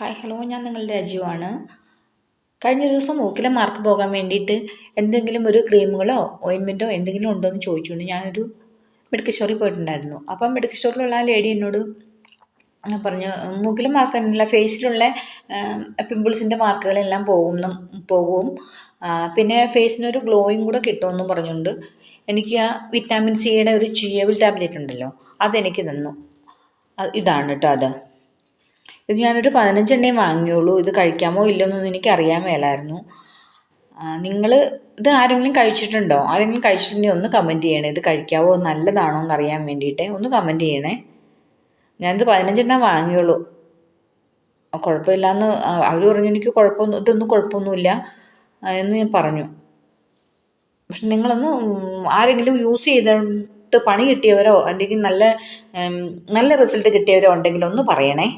Hi hello, ഞാൻ നിങ്ങളുടെ അജുവാണ്. കഴിഞ്ഞ ദിവസം മൂക്കിലെ മാർക്ക് പോകാൻ വേണ്ടിയിട്ട് എന്തെങ്കിലും ഒരു ക്രീമുകളോ ഓയിൻമെൻറ്റോ എന്തെങ്കിലും ഉണ്ടോ എന്ന് ചോദിച്ചുകൊണ്ട് ഞാനൊരു മെഡിക്കൽ സ്റ്റോറിൽ പോയിട്ടുണ്ടായിരുന്നു. അപ്പം മെഡിക്കൽ സ്റ്റോറിലുള്ള ആ ലേഡി എന്നോട് പറഞ്ഞു, മൂക്കിലെ മാർക്ക് തന്നെയുള്ള ഫേസിലുള്ള പിമ്പിൾസിൻ്റെ മാർക്കുകളെല്ലാം പോകും, പിന്നെ ഫേസിനൊരു ഗ്ലോയും കൂടെ കിട്ടുമെന്നും പറഞ്ഞുകൊണ്ട് എനിക്ക് ആ വിറ്റാമിൻ സിയുടെ ഒരു ചിയബിൾ ടാബ്ലറ്റ് ഉണ്ടല്ലോ, അതെനിക്ക് തന്നു. ഇതാണ് കേട്ടോ അത്. ഇത് ഞാനൊരു 15 എണ്ണേ വാങ്ങിയുള്ളൂ. ഇത് കഴിക്കാമോ ഇല്ലെന്നൊന്നും എനിക്ക് അറിയാൻ മേലായിരുന്നു. നിങ്ങൾ ഇത് ആരെങ്കിലും കഴിച്ചിട്ടുണ്ടോ? ആരെങ്കിലും കഴിച്ചിട്ടുണ്ടെങ്കിൽ ഒന്ന് കമൻറ്റ് ചെയ്യണേ. ഇത് കഴിക്കാവോ, നല്ലതാണോ എന്നറിയാൻ വേണ്ടിയിട്ട് ഒന്ന് കമൻറ്റ് ചെയ്യണേ. ഞാനിത് 15 എണ്ണം വാങ്ങിയുള്ളൂ. കുഴപ്പമില്ലയെന്ന് അവർ പറഞ്ഞു. എനിക്ക് ഇതൊന്നും കുഴപ്പമൊന്നുമില്ല എന്ന് ഞാൻ പറഞ്ഞു. പക്ഷെ നിങ്ങളൊന്ന് ആരെങ്കിലും യൂസ് ചെയ്തിട്ട് പണി കിട്ടിയവരോ അല്ലെങ്കിൽ നല്ല റിസൾട്ട് കിട്ടിയവരോ ഉണ്ടെങ്കിൽ ഒന്ന് പറയണേ.